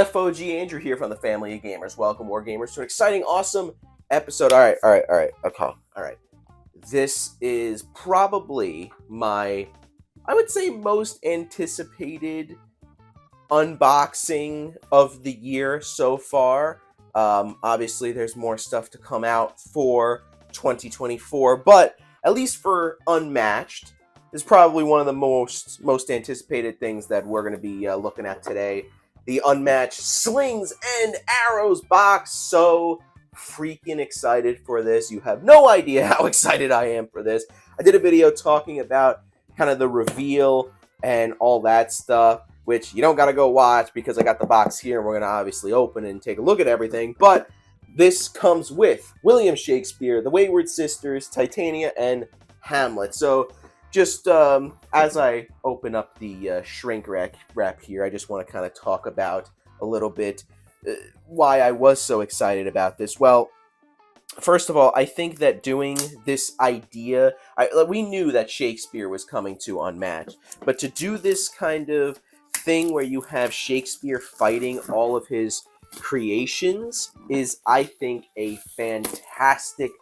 FOG Andrew here from the Family of Gamers. Welcome, War Gamers, to an exciting, awesome episode. All right. Okay. All right. This is probably my, I would say, most anticipated unboxing of the year so far. Obviously, there's more stuff to come out for 2024, but at least for Unmatched, is probably one of the most anticipated things that we're going to be looking at today. The Unmatched Slings and Arrows box. So freaking excited for this. You have no idea how excited I am for this. I did a video talking about kind of the reveal and all that stuff, which you don't got to go watch because I got the box here and we're going to obviously open and take a look at everything. But this comes with William Shakespeare, the Wayward Sisters, Titania, and Hamlet. So just as I open up the shrink wrap here, I just want to kind of talk about a little bit why I was so excited about this. Well, first of all, I think that doing this idea, we knew that Shakespeare was coming to Unmatched, but to do this kind of thing where you have Shakespeare fighting all of his creations is, I think, a fantastic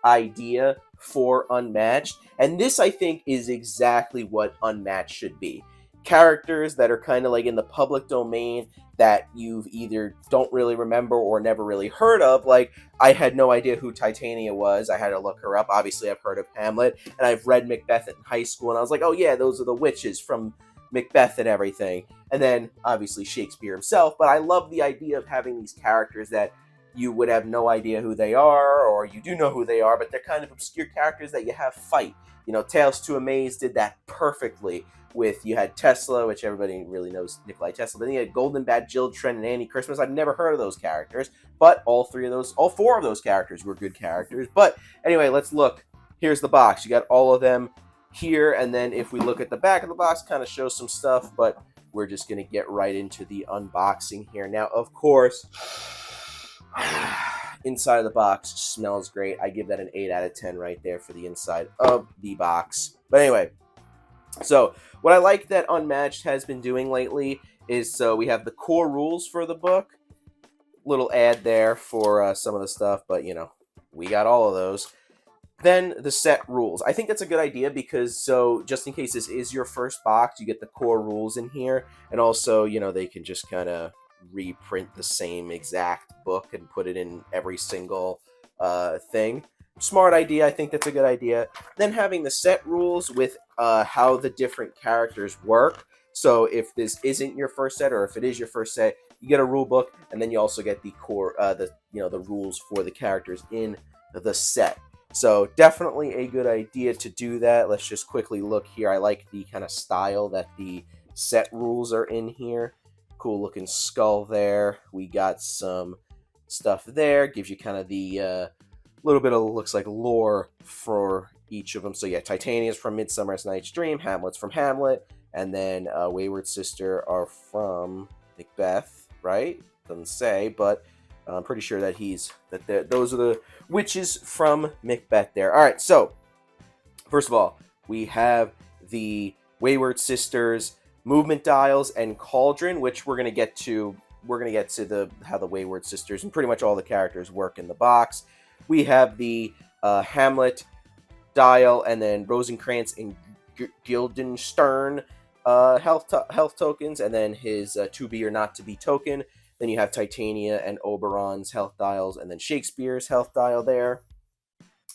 idea for Unmatched. And this, I think, is exactly what Unmatched should be. Characters that are kind of like in the public domain that you've either don't really remember or never really heard of. Like, I had no idea who Titania was. I had to look her up. Obviously, I've heard of Hamlet, and I've read Macbeth in high school, and I was like, oh yeah, those are the witches from Macbeth and everything. And then, obviously, Shakespeare himself. But I love the idea of having these characters that you would have no idea who they are, or you do know who they are, but they're kind of obscure characters that you have fight. You know, Tales to Amaze did that perfectly with, you had Tesla, which everybody really knows Nikolai Tesla. Then you had Golden Bat, Jill, Trent, and Annie Christmas. I've never heard of those characters, but all four of those characters were good characters. But anyway, let's look. Here's the box. You got all of them here, and then if we look at the back of the box, kind of shows some stuff, but we're just going to get right into the unboxing here. Now, of course, inside of the box smells great. I give that an 8 out of 10 right there for the inside of the box. But anyway, so what I like that Unmatched has been doing lately is, so we have the core rules for the book. Little ad there for some of the stuff, but you know, we got all of those. Then the set rules. I think that's a good idea because, so just in case this is your first box, you get the core rules in here, and also, you know, they can just kind of reprint the same exact book and put it in every single thing. Smart idea. I think that's a good idea. Then having the set rules with how the different characters work. So if this isn't your first set, or if it is your first set, you get a rule book, and then you also get the core, the rules for the characters in the set. So definitely a good idea to do that. Let's just quickly look here. I like the kind of style that the set rules are in here. Cool looking skull there. We got some stuff there. Gives you kind of the little bit of, looks like, lore for each of them. So yeah, Titania's from Midsummer's Night's Dream. Hamlet's from Hamlet. And then Wayward Sister are from Macbeth, right? Doesn't say, but I'm pretty sure that those are the witches from Macbeth there. All right, so first of all, we have the Wayward Sisters movement dials and cauldron, which we're gonna get to. We're gonna get to how the Wayward Sisters and pretty much all the characters work in the box. We have the Hamlet dial, and then Rosencrantz and Guildenstern health tokens, and then his to be or not to be token. Then you have Titania and Oberon's health dials, and then Shakespeare's health dial there.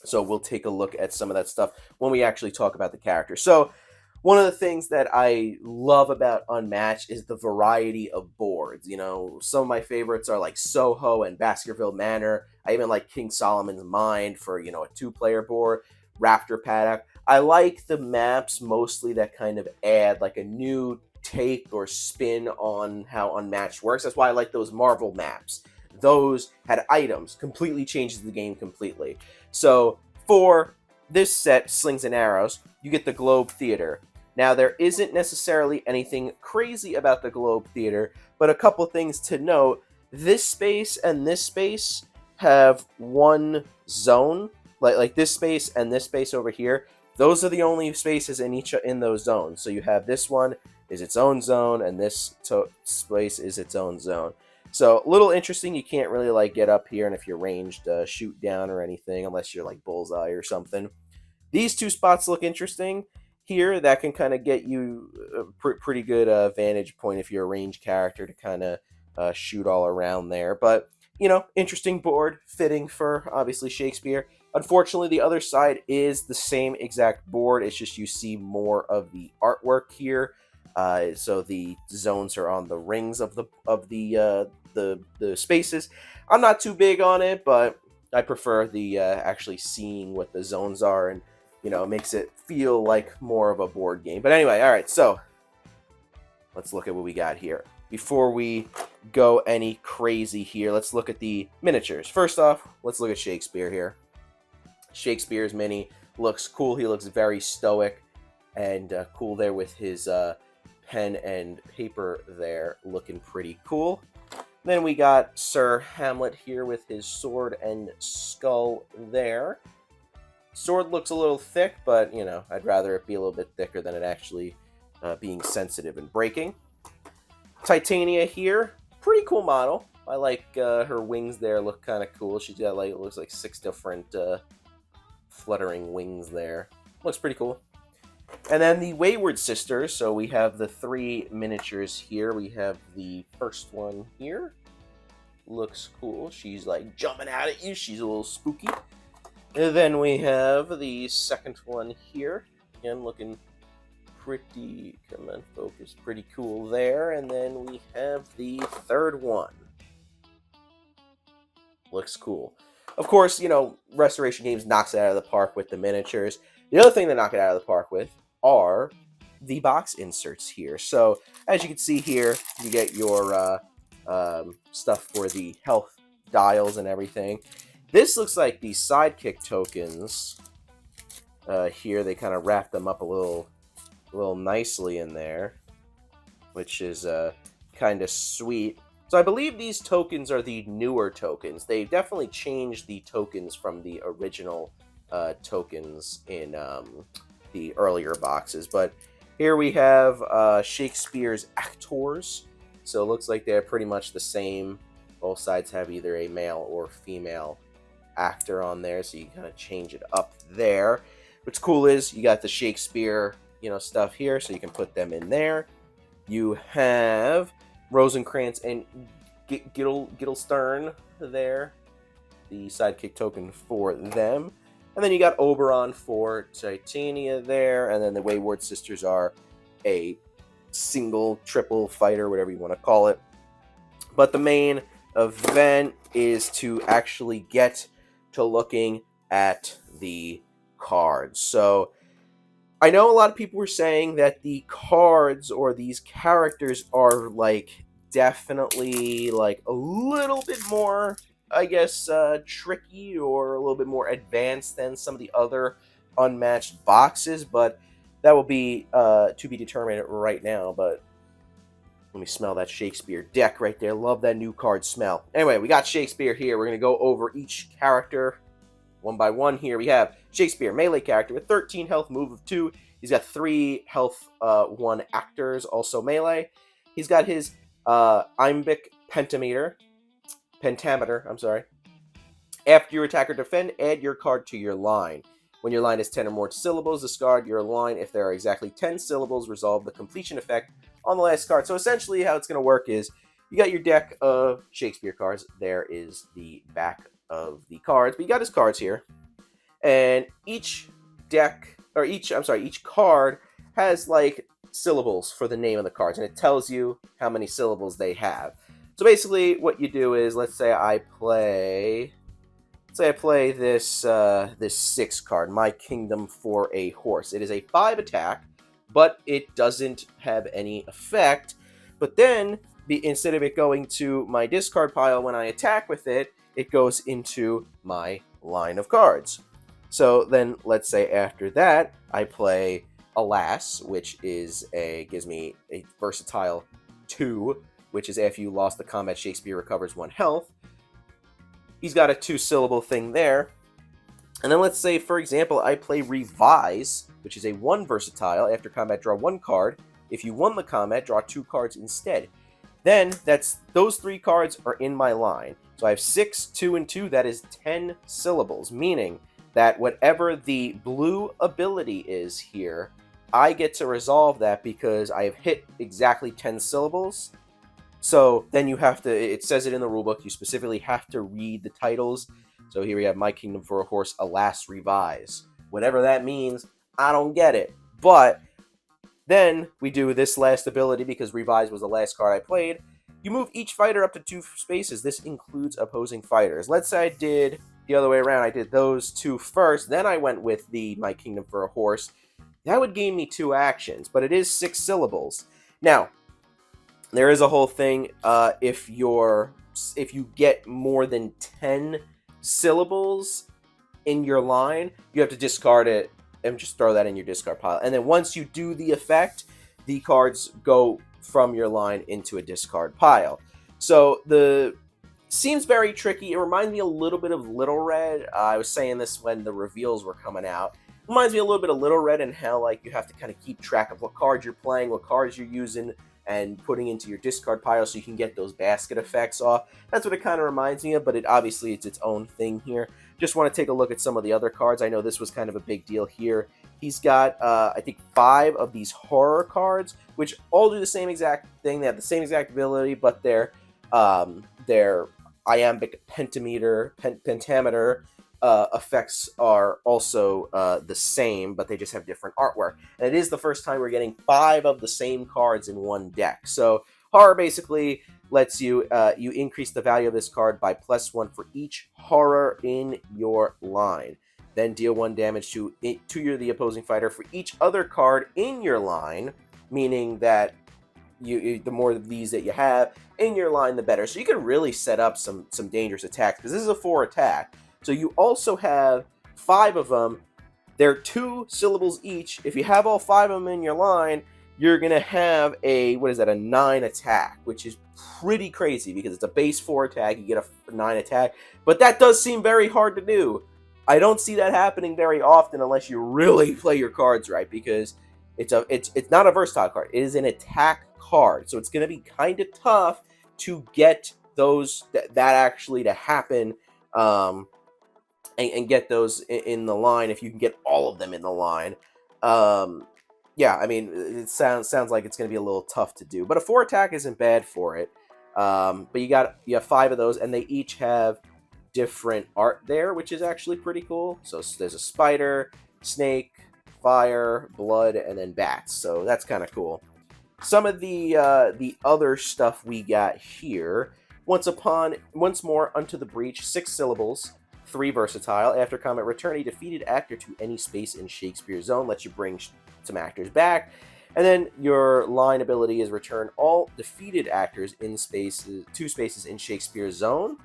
So we'll take a look at some of that stuff when we actually talk about the characters. So one of the things that I love about Unmatched is the variety of boards. You know, some of my favorites are like Soho and Baskerville Manor. I even like King Solomon's Mine for, you know, a 2-player board. Raptor Paddock. I like the maps mostly that kind of add like a new take or spin on how Unmatched works. That's why I like those Marvel maps. Those had items, completely changes the game completely. So for this set, Slings and Arrows, you get the Globe Theater. Now, there isn't necessarily anything crazy about the Globe Theater, but a couple things to note. This space and this space have one zone, like this space and this space over here. Those are the only spaces in those zones. So you have this one is its own zone, and this space is its own zone. So a little interesting. You can't really like get up here, and if you're ranged, shoot down or anything, unless you're like bullseye or something. These two spots look interesting here. That can kind of get you a pretty good vantage point if you're a ranged character to kind of shoot all around there. But interesting board, fitting for obviously Shakespeare. Unfortunately, the other side is the same exact board. It's just you see more of the artwork here. So the zones are on the rings of the spaces. I'm not too big on it, but I prefer the actually seeing what the zones are, and it makes it feel like more of a board game. But anyway, all right, so let's look at what we got here. Before we go any crazy here, let's look at the miniatures. First off, let's look at Shakespeare here. Shakespeare's mini looks cool. He looks very stoic and cool there with his pen and paper there, looking pretty cool. Then we got Sir Hamlet here with his sword and skull there. Sword looks a little thick, but, I'd rather it be a little bit thicker than it actually being sensitive and breaking. Titania here, pretty cool model. I like her wings there, look kind of cool. She's got it looks like 6 different fluttering wings there. Looks pretty cool. And then the Wayward Sisters. So we have the 3 miniatures here. We have the first one here. Looks cool. She's like jumping out at you. She's a little spooky. And then we have the second one here. Again, looking pretty, come on, focus, pretty cool there. And then we have the third one. Looks cool. Of course, Restoration Games knocks it out of the park with the miniatures. The other thing they knock it out of the park with are the box inserts here. So, as you can see here, you get your stuff for the health dials and everything. This looks like the sidekick tokens here. They kind of wrap them up a little nicely in there, which is kind of sweet. So I believe these tokens are the newer tokens. They definitely changed the tokens from the original tokens in the earlier boxes. But here we have Shakespeare's actors. So it looks like they're pretty much the same. Both sides have either a male or female actor on there, so you kind of change it up there. What's cool is you got the Shakespeare, stuff here, so you can put them in there. You have Rosencrantz and Guildenstern there, the sidekick token for them. And then you got Oberon for Titania there, and then the Wayward Sisters are a single, triple fighter, whatever you want to call it. But the main event is to actually get to looking at the cards. So I know a lot of people were saying that the cards or these characters are definitely a little bit more, I guess, tricky or a little bit more advanced than some of the other Unmatched boxes, but that will be to be determined right now. But let me smell that Shakespeare deck right there. Love that new card smell. Anyway, we got Shakespeare here. We're going to go over each character one by one here. We have Shakespeare, melee character with 13 health, move of 2. He's got 3 health, 1 actors, also melee. He's got his iambic pentameter. After you attack or defend, add your card to your line. When your line is 10 or more syllables, discard your line. If there are exactly 10 syllables, resolve the completion effect on the last card. So essentially how it's going to work is you got your deck of Shakespeare cards. There is the back of the cards. But you got his cards here. And each card has syllables for the name of the cards. And it tells you how many syllables they have. So basically what you do is, let's say I play this this 6 card, My Kingdom for a Horse. It is a 5 attack, but it doesn't have any effect. But then, instead of it going to my discard pile when I attack with it, it goes into my line of cards. So then, let's say after that, I play Alas, which gives me a versatile 2, which is after you lost the combat, Shakespeare recovers 1 health. He's got a 2-syllable thing there. And then let's say, for example, I play Revise, which is a 1 versatile. After combat, draw 1 card. If you won the combat, draw 2 cards instead. Then those 3 cards are in my line. So I have 6, 2, and 2. That is 10 syllables, meaning that whatever the blue ability is here, I get to resolve that because I have hit exactly 10 syllables. So then you have to, it says it in the rulebook, you specifically have to read the titles. So here we have My Kingdom for a Horse, Alas Revise. Whatever that means, I don't get it. But then we do this last ability because Revise was the last card I played. You move each fighter up to 2 spaces. This includes opposing fighters. Let's say I did the other way around. I did those 2 first. Then I went with the My Kingdom for a Horse. That would gain me 2 actions, but it is 6 syllables. Now, there is a whole thing. If you get more than 10 syllables in your line, you have to discard it and just throw that in your discard pile. And then once you do the effect, the cards go from your line into a discard pile. So the seems very tricky. It reminds me a little bit of Little Red. I was saying this when the reveals were coming out. It reminds me a little bit of Little Red and how like you have to kind of keep track of what cards you're playing, what cards you're using, and putting into your discard pile so you can get those basket effects off. That's what it kind of reminds me of, but obviously it's its own thing here. Just want to take a look at some of the other cards. I know this was kind of a big deal here. He's got, I think, 5 of these horror cards, which all do the same exact thing. They have the same exact ability, but their iambic pentameter effects are also the same, but they just have different artwork. And it is the first time we're getting 5 of the same cards in one deck. So horror basically lets you you increase the value of this card by +1 for each horror in your line. Then deal 1 damage to the opposing fighter for each other card in your line, meaning that the more of these that you have in your line, the better. So you can really set up some dangerous attacks because this is a 4 attack. So you also have 5 of them. They're 2 syllables each. If you have all 5 of them in your line, you're going to have a 9 attack, which is pretty crazy because it's a base 4 attack. You get a 9 attack, but that does seem very hard to do. I don't see that happening very often unless you really play your cards right, because it's not a versatile card. It is an attack card, so it's going to be kind of tough to get those that actually to happen, and get those in the line if you can get all of them in the line. Yeah, I mean, it sounds like it's going to be a little tough to do, but a 4 attack isn't bad for it. But you have 5 of those, and they each have different art there, which is actually pretty cool. So there's a spider, snake, fire, blood, and then bats. So that's kind of cool. Some of the other stuff we got here. Once more unto the breach, 6 syllables, 3 versatile. After combat, return a defeated actor to any space in Shakespeare zone. Lets you bring some actors back. And then your line ability is return all defeated actors in 2 spaces in Shakespeare zone.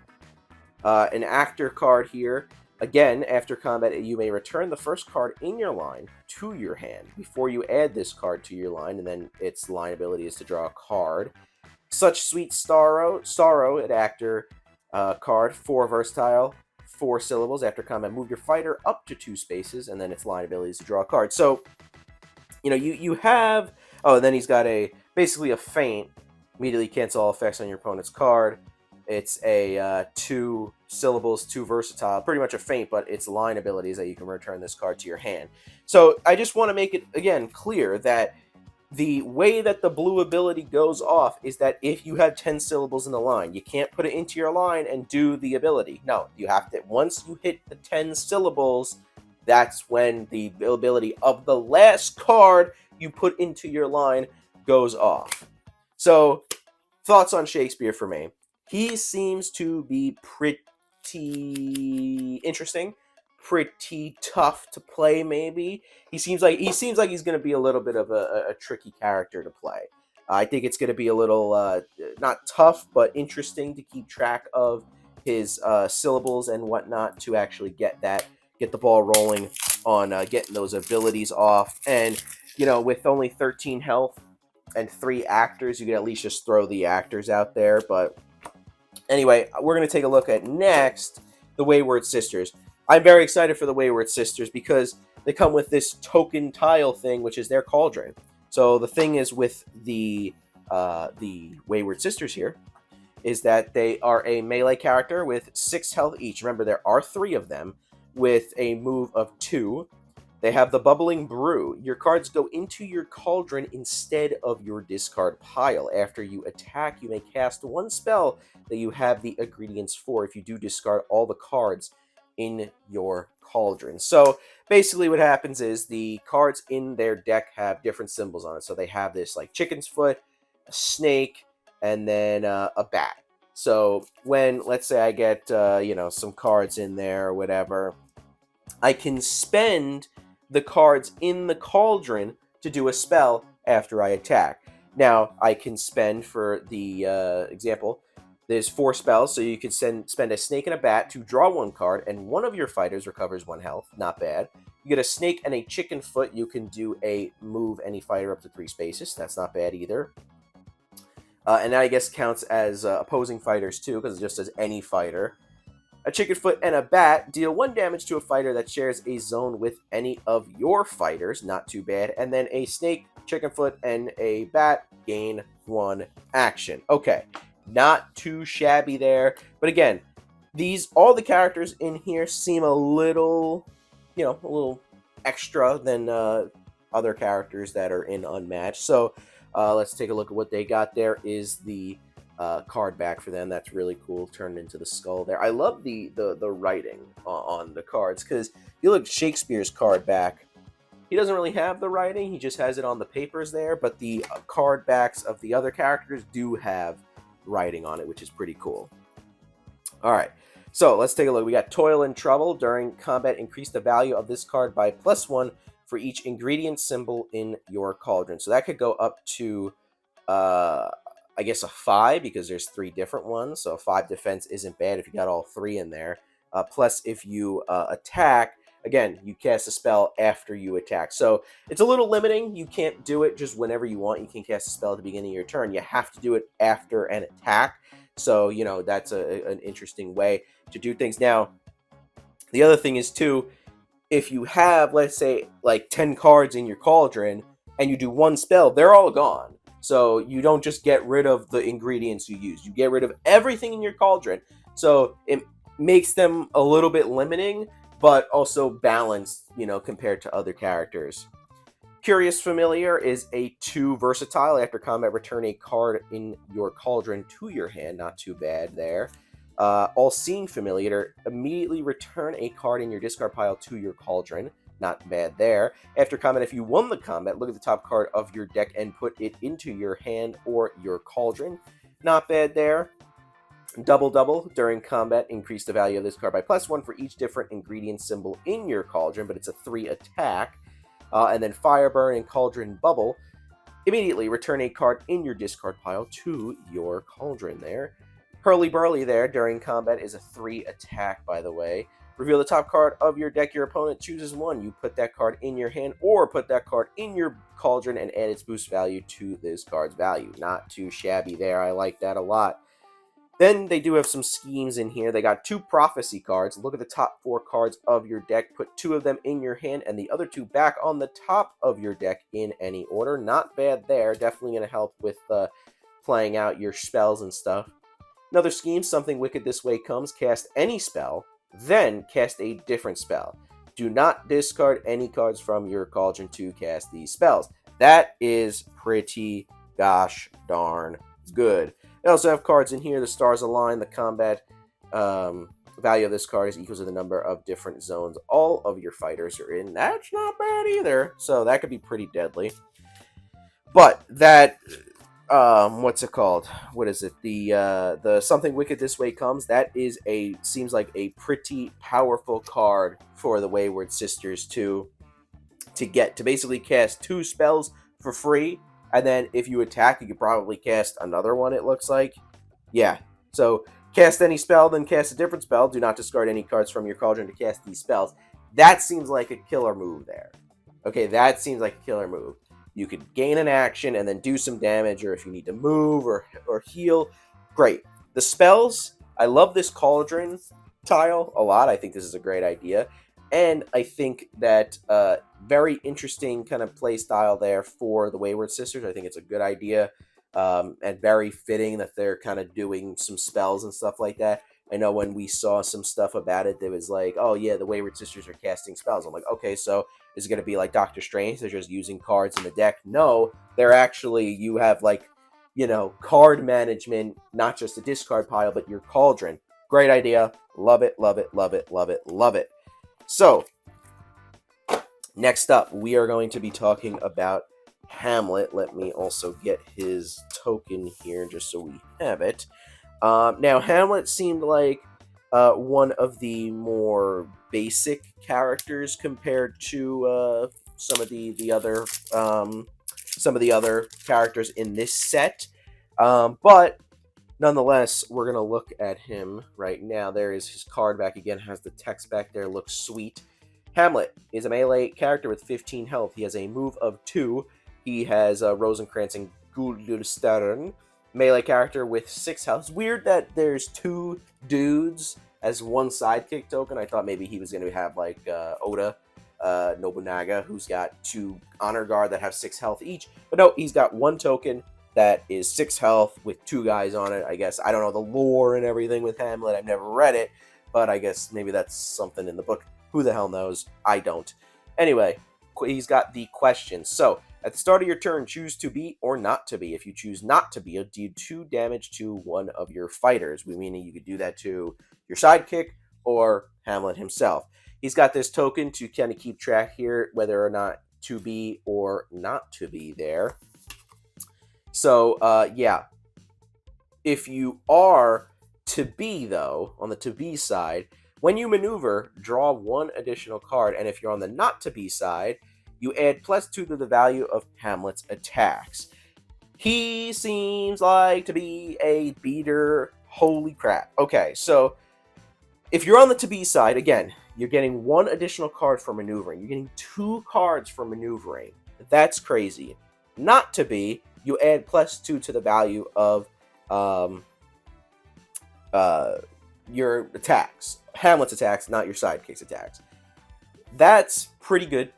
An actor card here. Again, after combat, you may return the first card in your line to your hand before you add this card to your line, and then its line ability is to draw a card. Such Sweet Sorrow, an actor card, 4 versatile, 4 syllables. After combat, move your fighter up to 2 spaces, and then its line ability is to draw a card. So, you have... Oh, and then he's got basically a feint. Immediately cancel all effects on your opponent's card. It's a 2 syllables, 2 versatile, pretty much a feint, but its line ability is that you can return this card to your hand. So I just want to make it, again, clear that the way that the blue ability goes off is that if you have 10 syllables in the line, you can't put it into your line and do the ability. No, you have to, once you hit the 10 syllables, that's when the ability of the last card you put into your line goes off. So, thoughts on Shakespeare for me. He seems to be pretty interesting, pretty tough to play. Maybe he seems like he's going to be a little bit of a tricky character to play. I think it's going to be a little not tough, but interesting to keep track of his syllables and whatnot to actually get the ball rolling on getting those abilities off. And with only 13 health and 3 actors, you can at least just throw the actors out there. But anyway, we're going to take a look at next the Wayward Sisters. I'm very excited for the Wayward Sisters because they come with this token tile thing, which is their cauldron. So the thing is with the the Wayward Sisters here is that they are a melee character with 6 health each. Remember, there are 3 of them with a move of 2. They have the Bubbling Brew. Your cards go into your cauldron instead of your discard pile. After you attack, you may cast 1 spell that you have the ingredients for if you do discard all the cards in your cauldron. So basically what happens is the cards in their deck have different symbols on it. So they have this like chicken's foot, a snake, and then a bat. So when, let's say I get, some cards in there or whatever, I can spend the cards in the cauldron to do a spell after I attack. Now, I can spend, for the example, there's 4 spells, so you can spend a snake and a bat to draw 1 card, and one of your fighters recovers 1 health. Not bad. You get a snake and a chicken foot, you can do a move any fighter up to 3 spaces. That's not bad either. And that, I guess, counts as opposing fighters, too, because it just says any fighter. A chicken foot and a bat deal 1 damage to a fighter that shares a zone with any of your fighters. Not too bad. And then a snake, chicken foot, and a bat gain 1 action. Okay, not too shabby there. But again, all the characters in here seem a little extra than other characters that are in Unmatched. So let's take a look at what they got. There is the card back for them. That's really cool, turned into the skull there. I love the writing on the cards, because if you look at Shakespeare's card back, he doesn't really have the writing, he just has it on the papers there, but the card backs of the other characters do have writing on it, which is pretty cool. Alright, so let's take a look. We got Toil and Trouble. During combat, increase the value of this card by +1 for each ingredient symbol in your cauldron. So that could go up to I guess a 5, because there's 3 different ones. So a 5 defense isn't bad if you got all 3 in there. Plus, if you attack, again, you cast a spell after you attack. So it's a little limiting. You can't do it just whenever you want. You can cast a spell at the beginning of your turn. You have to do it after an attack. So, that's an interesting way to do things. Now, the other thing is, too, if you have, let's say, like 10 cards in your cauldron and you do 1 spell, they're all gone. So you don't just get rid of the ingredients you use. You get rid of everything in your cauldron. So it makes them a little bit limiting, but also balanced, compared to other characters. Curious Familiar is a 2 versatile. After combat, return a card in your cauldron to your hand. Not too bad there. All-Seeing Familiar, immediately return a card in your discard pile to your cauldron. Not bad there. After combat, if you won the combat, look at the top card of your deck and put it into your hand or your cauldron. Not bad there. Double. During combat, increase the value of this card by +1 for each different ingredient symbol in your cauldron, but it's a 3 attack. And then Fireburn and Cauldron Bubble. Immediately return a card in your discard pile to your cauldron there. Hurly Burly there during combat is a 3 attack, by the way. Reveal the top card of your deck. Your opponent chooses 1. You put that card in your hand or put that card in your cauldron and add its boost value to this card's value. Not too shabby there. I like that a lot. Then they do have some schemes in here. They got 2 prophecy cards. Look at the top 4 cards of your deck. Put 2 of them in your hand and the other 2 back on the top of your deck in any order. Not bad there. Definitely going to help with playing out your spells and stuff. Another scheme, Something Wicked This Way Comes. Cast any spell, then cast a different spell. Do not discard any cards from your cauldron to cast these spells. That is pretty gosh darn good. They also have cards in here. The stars align. The combat value of this card is equal to the number of different zones all of your fighters are in. That's not bad either. So that could be pretty deadly. But that... what's it called? What is it? The Something Wicked This Way Comes. That seems like a pretty powerful card for the Wayward Sisters to basically cast 2 spells for free, and then if you attack, you could probably cast another one. It looks like, yeah. So cast any spell, then cast a different spell. Do not discard any cards from your cauldron to cast these spells. That seems like a killer move there. Okay, that seems like a killer move. You could gain an action and then do some damage, or if you need to move or heal, great. The spells, I love this cauldron tile a lot. I think this is a great idea. And I think that very interesting kind of play style there for the Wayward Sisters. I think it's a good idea. and very fitting that they're kind of doing some spells and stuff like that. I know when we saw some stuff about it, there was like, oh yeah, the Wayward Sisters are casting spells. I'm like, okay, so is it going to be like Doctor Strange? They're just using cards in the deck? No, they're actually, you have like, card management, not just a discard pile, but your cauldron. Great idea. Love it, love it, love it, love it, love it. So, next up, we are going to be talking about Hamlet. Let me also get his token here just so we have it. Now, Hamlet seemed like one of the more basic characters compared to some of the other characters in this set. But nonetheless, we're gonna look at him right now. There is his card back again. Has the text back there. Looks sweet. Hamlet is a melee character with 15 health. He has a move of 2. He has Rosencrantz and Guildenstern. Melee character with 6 health. It's weird that there's 2 dudes as one sidekick token. I thought maybe he was going to have like Oda Nobunaga, who's got 2 honor guard that have 6 health each. But no, he's got 1 token that is 6 health with 2 guys on it. I guess I don't know the lore and everything with Hamlet. I've never read it, but I guess maybe that's something in the book. Who the hell knows? I don't. Anyway, he's got the question. So, at the start of your turn, choose to be or not to be. If you choose not to be, deal 2 damage to one of your fighters. Meaning you could do that to your sidekick or Hamlet himself. He's got this token to kind of keep track here, whether or not to be or not to be there. So, yeah. If you are to be, though, on the to be side, when you maneuver, draw 1 additional card, and if you're on the not to be side, you add +2 to the value of Hamlet's attacks. He seems like to be a beater. Holy crap. Okay, so if you're on the to be side, again, you're getting 1 additional card for maneuvering. You're getting 2 cards for maneuvering. That's crazy. Not to be, you add +2 to the value of your attacks. Hamlet's attacks, not your sidekick's attacks. That's pretty good,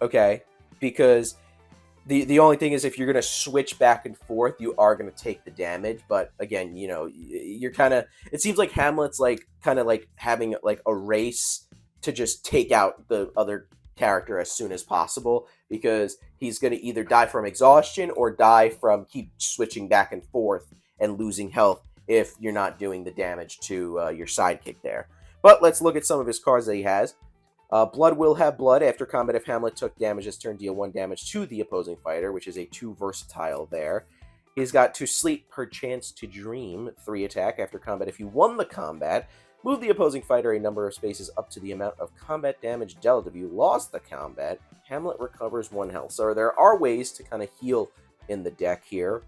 okay? Because the only thing is if you're going to switch back and forth, you are going to take the damage. But again, you're kind of... It seems like Hamlet's like kind of like having like a race to just take out the other character as soon as possible, because he's going to either die from exhaustion or die from keep switching back and forth and losing health if you're not doing the damage to your sidekick there. But let's look at some of his cards that he has. Blood will have blood. After combat, if Hamlet took damage this turn, deal 1 damage to the opposing fighter, which is a 2 versatile there. He's got to sleep, perchance to dream, 3 attack. After combat, if you won the combat, move the opposing fighter a number of spaces up to the amount of combat damage dealt. If you lost the combat, Hamlet recovers 1 health. So there are ways to kind of heal in the deck here.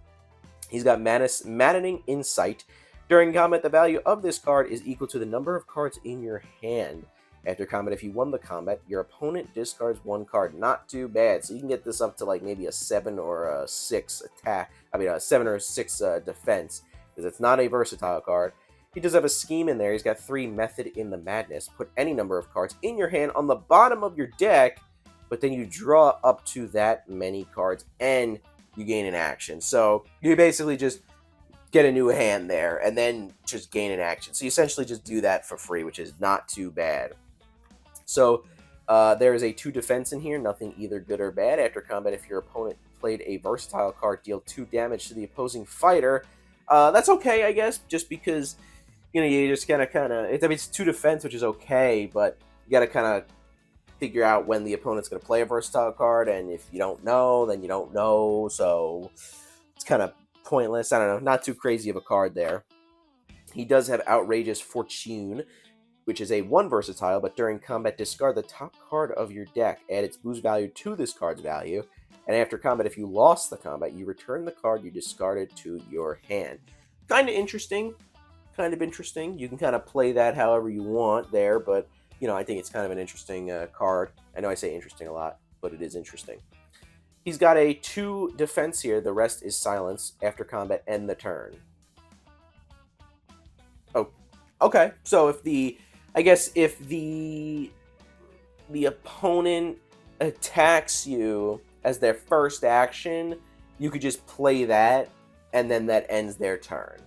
He's got Maddening Insight. During combat, the value of this card is equal to the number of cards in your hand. After combat, if you won the combat, your opponent discards 1 card. Not too bad. So you can get this up to like maybe a 7 or a 6 attack. A 7 or a 6 defense, because it's not a versatile card. He does have a scheme in there. He's got 3 Method in the Madness. Put any number of cards in your hand on the bottom of your deck, but then you draw up to that many cards and you gain an action. So you basically just get a new hand there and then just gain an action. So you essentially just do that for free, which is not too bad. So there is a 2 defense in here, nothing either good or bad. After combat, if your opponent played a versatile card, deal 2 damage to the opposing fighter. That's okay, I guess, just because, you just kind of, it's 2 defense, which is okay, but you got to kind of figure out when the opponent's going to play a versatile card, and if you don't know, then you don't know, so it's kind of pointless. I don't know, not too crazy of a card there. He does have Outrageous Fortune, which is a 1 versatile, but during combat, discard the top card of your deck. Add its boost value to this card's value. And after combat, if you lost the combat, you return the card you discarded to your hand. Kind of interesting. You can kind of play that however you want there, but, I think it's kind of an interesting card. I know I say interesting a lot, but it is interesting. He's got a 2 defense here. The rest is silence. After combat, end the turn. Oh, okay. So if the opponent attacks you as their first action, you could just play that and then that ends their turn.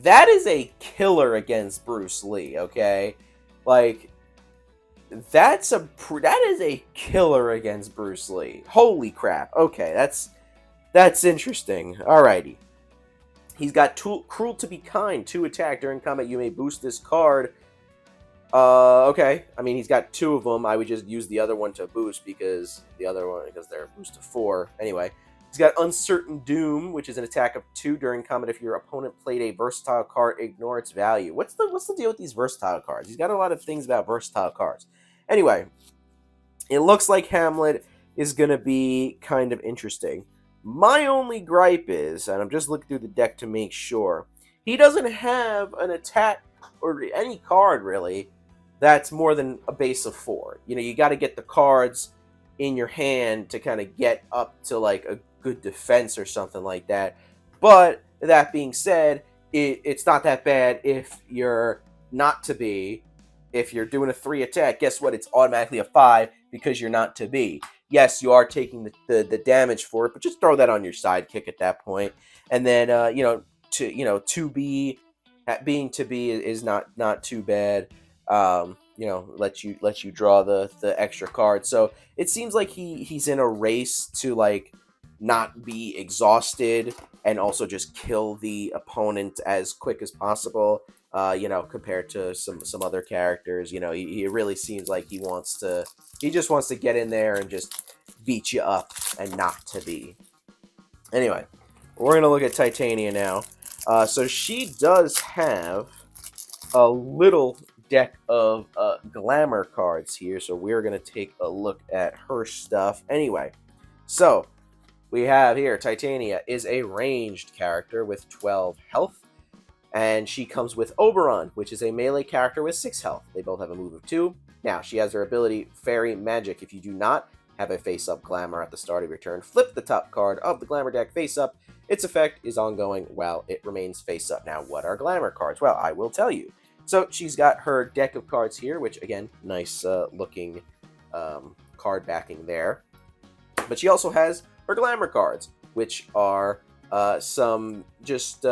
That is a killer against Bruce Lee, okay? Like, that is a killer against Bruce Lee. Holy crap. Okay, that's interesting. Alrighty. He's got Cruel to be Kind, 2 attack. During combat, you may boost this card. Okay. I mean, he's got 2 of them. I would just use the other one to boost because they're boost to 4. Anyway, he's got Uncertain Doom, which is an attack of 2 during combat. If your opponent played a versatile card, ignore its value. What's the deal with these versatile cards? He's got a lot of things about versatile cards. Anyway, it looks like Hamlet is going to be kind of interesting. My only gripe is, and I'm just looking through the deck to make sure, he doesn't have an attack or any card really that's more than a base of 4. You know, you got to get the cards in your hand to kind of get up to like a good defense or something like that. But that being said, it's not that bad if you're not to be. If you're doing a 3 attack, guess what? It's automatically a 5 because you're not to be. Yes, you are taking the damage for it, but just throw that on your sidekick at that point. And then to be being to be is not too bad. Let you draw the extra card. So it seems like he's in a race to like not be exhausted and also just kill the opponent as quick as possible. Compared to some other characters, he really seems like he just wants to get in there and just beat you up and not to be. Anyway, we're going to look at Titania now. So she does have a little deck of glamour cards here, so we're going to take a look at her stuff. Anyway, so we have here, Titania is a ranged character with 12 health. And she comes with Oberon, which is a melee character with 6 health. They both have a move of 2. Now, she has her ability, Fairy Magic. If you do not have a face-up Glamour at the start of your turn, flip the top card of the Glamour deck face-up. Its effect is ongoing while it remains face-up. Now, what are Glamour cards? Well, I will tell you. So, she's got her deck of cards here, which, again, nice looking card backing there. But she also has her Glamour cards, which are some just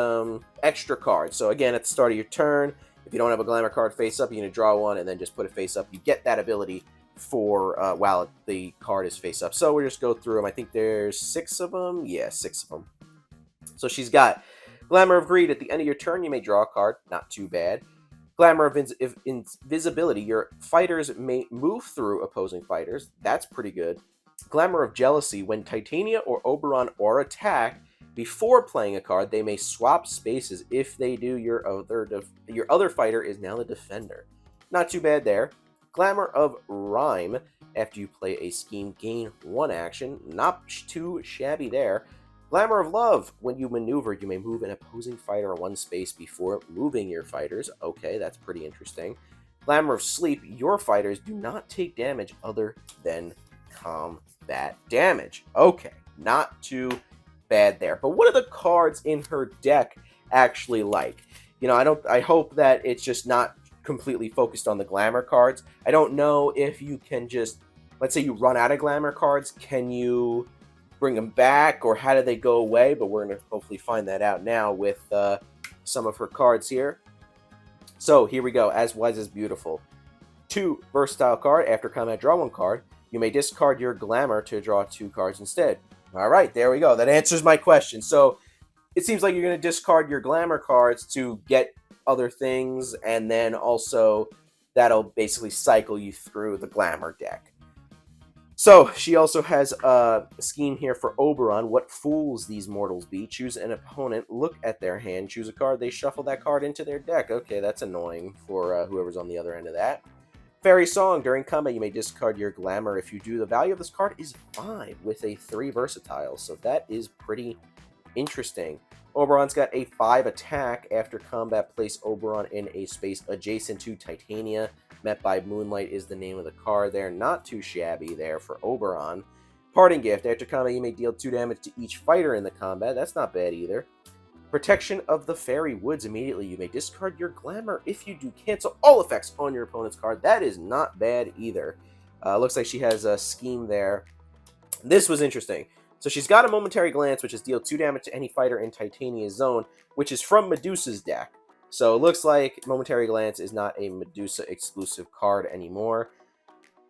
extra cards. So again, at the start of your turn, if you don't have a Glamour card face up, you're going to draw one and then just put it face up. You get that ability for while the card is face up. So we'll just go through them. I think there's 6 of them. Yeah, 6 of them. So she's got Glamour of Greed. At the end of your turn, you may draw a card. Not too bad. Glamour of Invisibility. Your fighters may move through opposing fighters. That's pretty good. Glamour of Jealousy. When Titania or Oberon are attacked, before playing a card, they may swap spaces. If they do, your other fighter is now the defender. Not too bad there. Glamour of Rhyme. After you play a scheme, gain 1 action. Not too shabby there. Glamour of Love. When you maneuver, you may move an opposing fighter 1 space before moving your fighters. Okay, that's pretty interesting. Glamour of Sleep. Your fighters do not take damage other than combat damage. Okay, not too bad there. But what are the cards in her deck actually like? I hope that it's just not completely focused on the Glamour cards. I don't know if you can just, let's say you run out of Glamour cards, can you bring them back, or how do they go away? But we're going to hopefully find that out now with some of her cards here. So here we go. As Wise as Beautiful. 2 versatile card. After combat, draw 1 card. You may discard your Glamour to draw 2 cards instead. All right, there we go. That answers my question. So it seems like you're going to discard your Glamour cards to get other things, and then also that'll basically cycle you through the Glamour deck. So she also has a scheme here for Oberon. What fools these mortals be. Choose an opponent, look at their hand, choose a card, they shuffle that card into their deck. Okay, that's annoying for whoever's on the other end of that. Fairy Song. During combat, you may discard your Glamour. If you do, the value of this card is 5 with a 3 versatile. So that is pretty interesting. Oberon's got a 5 attack. After combat, place Oberon in a space adjacent to Titania. Met by Moonlight is the name of the card there. Not too shabby there for Oberon. Parting Gift. After combat, you may deal 2 damage to each fighter in the combat. That's not bad either. Protection of the Fairy Woods. Immediately, you may discard your Glamour. If you do, cancel all effects on your opponent's card. That is not bad either. Looks like she has a scheme there. This was interesting. So she's got a Momentary Glance, which is deal 2 damage to any fighter in Titania's zone, which is from Medusa's deck. So it looks like Momentary Glance is not a Medusa exclusive card anymore.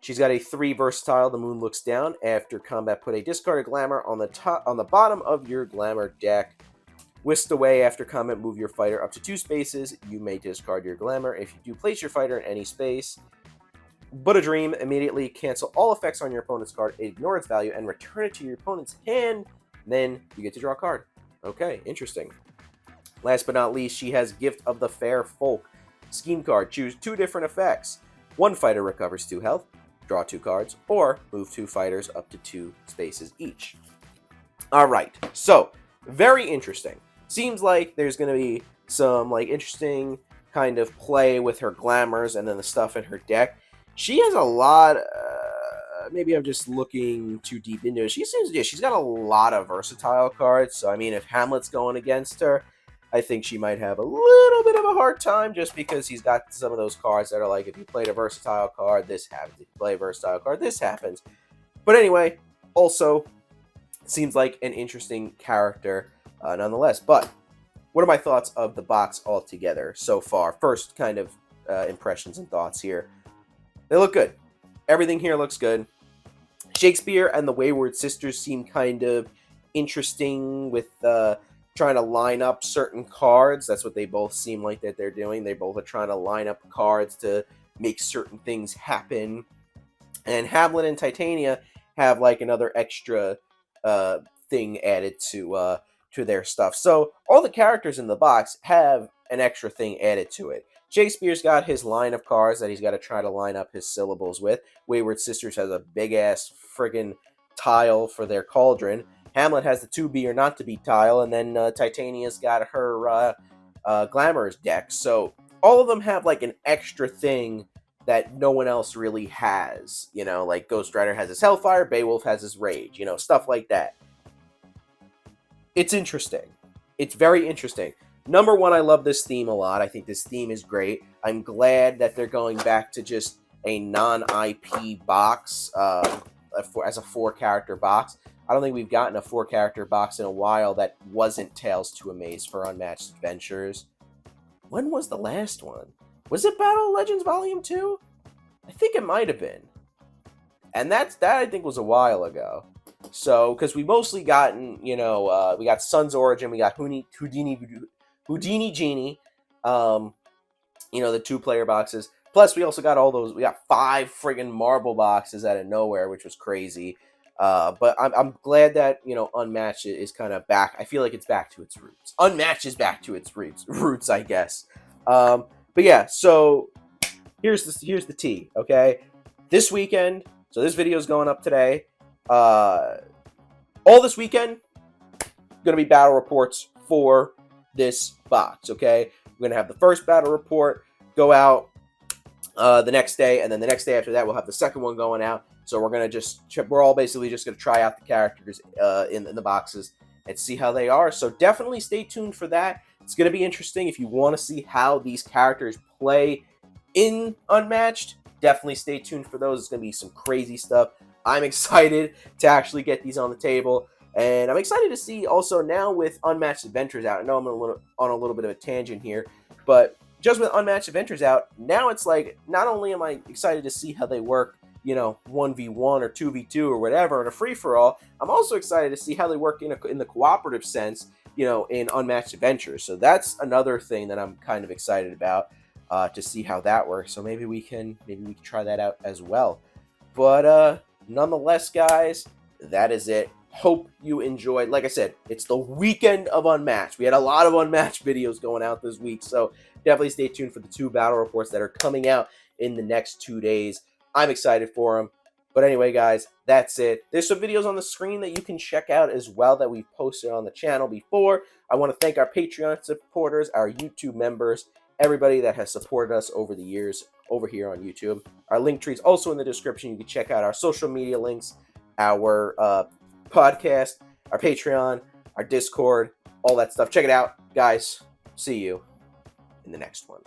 She's got a 3 versatile. The Moon Looks Down. After combat, put a discarded Glamour on the bottom of your Glamour deck. Whisked away after combat, move your fighter up to 2 spaces. You may discard your Glamour. If you do, place your fighter in any space. But a Dream, immediately cancel all effects on your opponent's card, ignore its value, and return it to your opponent's hand. Then you get to draw a card. Okay, interesting. Last but not least, she has Gift of the Fair Folk. Scheme card. Choose 2 different effects. One fighter recovers 2 health. Draw 2 cards, or move 2 fighters up to 2 spaces each. Alright, so, very interesting. Seems like there's going to be some interesting kind of play with her Glamours and then the stuff in her deck. She has a lot, maybe I'm just looking too deep into it. She's got a lot of versatile cards, so I mean, if Hamlet's going against her, I think she might have a little bit of a hard time just because he's got some of those cards that are like, if you played a versatile card, this happens. If you play a versatile card, this happens. But anyway, also, seems like an interesting character nonetheless. But what are my thoughts of the box altogether so far? First kind of impressions and thoughts here. They look good. Everything here looks good. Shakespeare and the Wayward Sisters seem kind of interesting with trying to line up certain cards. That's what they both seem like that they're doing. They both are trying to line up cards to make certain things happen. And Hamlet and Titania have like another extra thing added to their stuff. So all the characters in the box have an extra thing added to it. Shakespeare's got his line of cards that he's got to try to line up his syllables with. Wayward Sisters has a big-ass friggin' tile for their cauldron. Hamlet has the to be or not to be tile, and then Titania's got her Glamour's deck. So all of them have like an extra thing that no one else really has. You know, like Ghost Rider has his Hellfire, Beowulf has his Rage, you know, stuff like that. It's interesting. It's very interesting. Number one, I love this theme a lot. I think this theme is great. I'm glad that they're going back to just a non-IP box as a 4-character box. I don't think we've gotten a 4-character box in a while that wasn't Tales to Amaze for Unmatched Adventures. When was the last one? Was it Battle of Legends Volume 2? I think it might have been. And that I think was a while ago. So, because we mostly gotten, we got Sun's Origin, we got Houdini Genie, the 2-player boxes. Plus, we also got we got 5 friggin' marble boxes out of nowhere, which was crazy. But I'm glad that, Unmatched is kind of back. I feel like it's back to its roots. Unmatched is back to its roots, I guess. But yeah, so here's the tea, okay? This weekend, so this video is going up today. All this weekend, going to be battle reports for this box, okay? We're going to have the first battle report go out the next day, and then the next day after that, we'll have the second one going out. So we're all basically just going to try out the characters in the boxes and see how they are. So definitely stay tuned for that. It's going to be interesting. If you want to see how these characters play in Unmatched, definitely stay tuned for those. It's going to be some crazy stuff. I'm excited to actually get these on the table. And I'm excited to see also now with Unmatched Adventures out. I know I'm on a little bit of a tangent here, but just with Unmatched Adventures out, now it's like, not only am I excited to see how they work, 1v1 or 2v2 or whatever in a free-for-all, I'm also excited to see how they work in the cooperative sense, in Unmatched Adventures. So that's another thing that I'm kind of excited about to see how that works. So maybe we can try that out as well. But nonetheless, guys, that is it. Hope you enjoyed. Like I said, it's the weekend of Unmatched. We had a lot of Unmatched videos going out this week, so definitely stay tuned for the 2 battle reports that are coming out in the next 2 days. I'm excited for them. But anyway, guys, that's it. There's some videos on the screen that you can check out as well that we've posted on the channel before. I want to thank our Patreon supporters, our YouTube members, everybody that has supported us over the years over here on YouTube. Our link tree is also in the description. You can check out our social media links, our podcast, our Patreon, our Discord, all that stuff. Check it out, guys. See you in the next one.